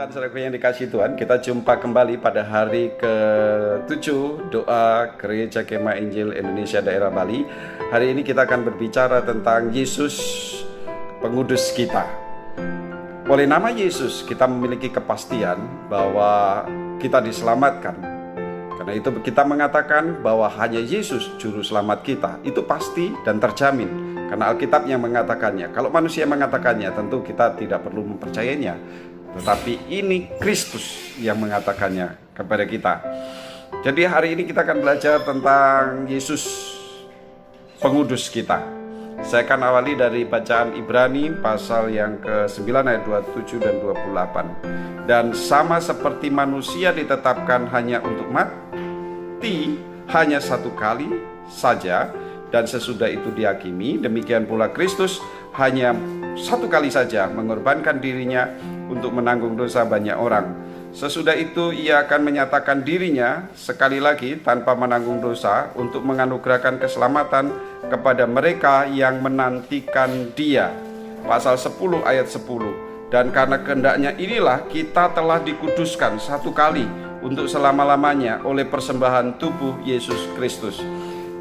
Saudaraku yang dikasihi Tuhan, kita jumpa kembali pada hari ke-7 doa Gereja Kemah Injil Indonesia Daerah Bali. Hari ini kita akan berbicara tentang Yesus pengudus kita. Oleh nama Yesus kita memiliki kepastian bahwa kita diselamatkan. Karena itu kita mengatakan bahwa hanya Yesus juru selamat kita. Itu pasti dan terjamin. Karena Alkitab yang mengatakannya. Kalau manusia mengatakannya, tentu kita tidak perlu mempercayainya. Tetapi ini Kristus yang mengatakannya kepada kita. Jadi hari ini kita akan belajar tentang Yesus pengudus kita. Saya akan awali dari bacaan Ibrani pasal yang ke-9 ayat 27 dan 28. Dan sama seperti manusia ditetapkan hanya untuk mati hanya satu kali saja, dan sesudah itu dihakimi, demikian pula Kristus hanya satu kali saja mengorbankan dirinya untuk menanggung dosa banyak orang. Sesudah itu ia akan menyatakan dirinya sekali lagi tanpa menanggung dosa untuk menganugerahkan keselamatan kepada mereka yang menantikan Dia. Pasal 10 ayat 10. Dan karena kehendaknya inilah kita telah dikuduskan satu kali untuk selama-lamanya oleh persembahan tubuh Yesus Kristus.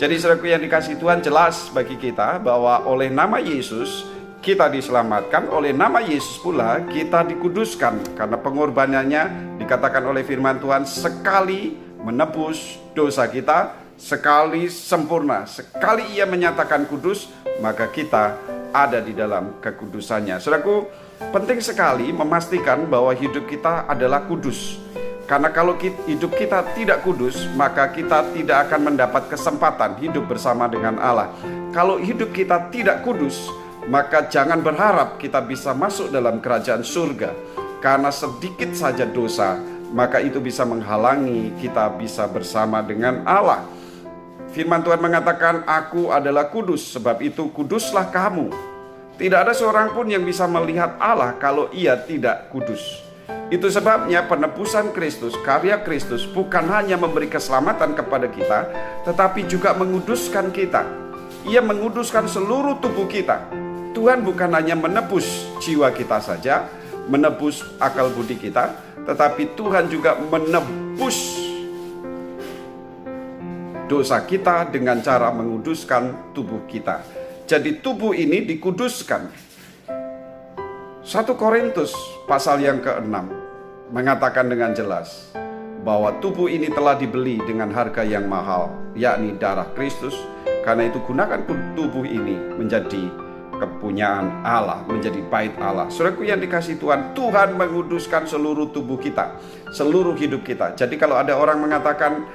Jadi saudaraku yang dikasihi Tuhan, jelas bagi kita bahwa oleh nama Yesus kita diselamatkan, oleh nama Yesus pula kita dikuduskan. Karena pengorbanannya dikatakan oleh firman Tuhan sekali menebus dosa kita, sekali sempurna, sekali ia menyatakan kudus, maka kita ada di dalam kekudusannya. Saudaraku, penting sekali memastikan bahwa hidup kita adalah kudus. Karena kalau hidup kita tidak kudus, maka kita tidak akan mendapat kesempatan hidup bersama dengan Allah. Kalau hidup kita tidak kudus, maka jangan berharap kita bisa masuk dalam kerajaan surga. Karena sedikit saja dosa, maka itu bisa menghalangi kita bisa bersama dengan Allah. Firman Tuhan mengatakan, "Aku adalah kudus, sebab itu kuduslah kamu." Tidak ada seorang pun yang bisa melihat Allah kalau ia tidak kudus. Itu sebabnya penebusan Kristus, karya Kristus bukan hanya memberi keselamatan kepada kita, tetapi juga menguduskan kita. Ia menguduskan seluruh tubuh kita. Tuhan bukan hanya menebus jiwa kita saja, menebus akal budi kita, tetapi Tuhan juga menebus dosa kita dengan cara menguduskan tubuh kita. Jadi tubuh ini dikuduskan. 1 Korintus pasal yang ke-6 mengatakan dengan jelas bahwa tubuh ini telah dibeli dengan harga yang mahal, yakni darah Kristus. Karena itu gunakan tubuh ini menjadi kepunyaan Allah, menjadi bait Allah. Saudaraku yang dikasihi Tuhan, Tuhan menguduskan seluruh tubuh kita, seluruh hidup kita. Jadi kalau ada orang mengatakan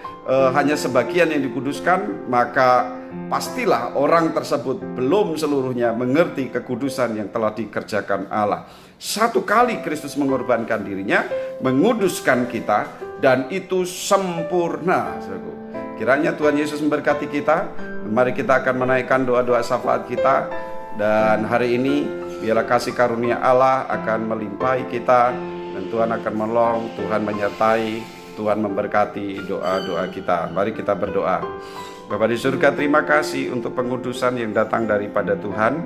hanya sebagian yang dikuduskan, maka pastilah orang tersebut belum seluruhnya mengerti kekudusan yang telah dikerjakan Allah. Satu kali Kristus mengorbankan dirinya, menguduskan kita, dan itu sempurna. Saudaraku, kiranya Tuhan Yesus memberkati kita. Mari kita akan menaikkan doa-doa syafaat kita. Dan hari ini biarlah kasih karunia Allah akan melimpahi kita, dan Tuhan akan menolong, Tuhan menyertai, Tuhan memberkati doa-doa kita. Mari kita berdoa. Bapa di surga, terima kasih untuk pengudusan yang datang daripada Tuhan.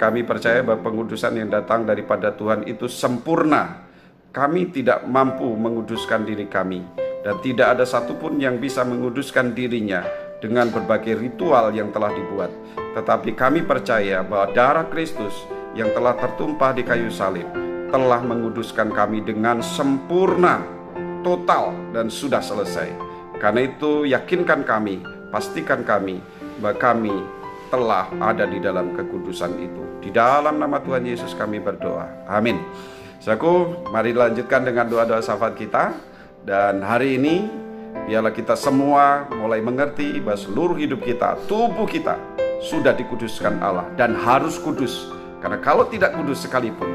Kami percaya bahwa pengudusan yang datang daripada Tuhan itu sempurna. Kami tidak mampu menguduskan diri kami, dan tidak ada satupun yang bisa menguduskan dirinya dengan berbagai ritual yang telah dibuat. Tetapi kami percaya bahwa darah Kristus yang telah tertumpah di kayu salib telah menguduskan kami dengan sempurna, total, dan sudah selesai. Karena itu yakinkan kami, pastikan kami bahwa kami telah ada di dalam kekudusan itu. Di dalam nama Tuhan Yesus kami berdoa. Amin. Saudaraku, mari lanjutkan dengan doa-doa syafaat kita. Dan hari ini biarlah kita semua mulai mengerti bahwa seluruh hidup kita, tubuh kita sudah dikuduskan Allah dan harus kudus. Karena kalau tidak kudus sekalipun,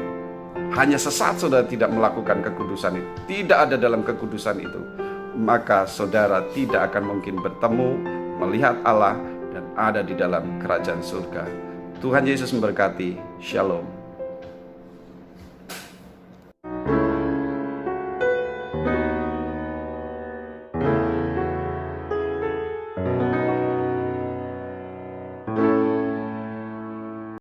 hanya sesaat saudara tidak melakukan kekudusan itu, tidak ada dalam kekudusan itu, maka saudara tidak akan mungkin bertemu, melihat Allah, dan ada di dalam kerajaan surga. Tuhan Yesus memberkati. Shalom.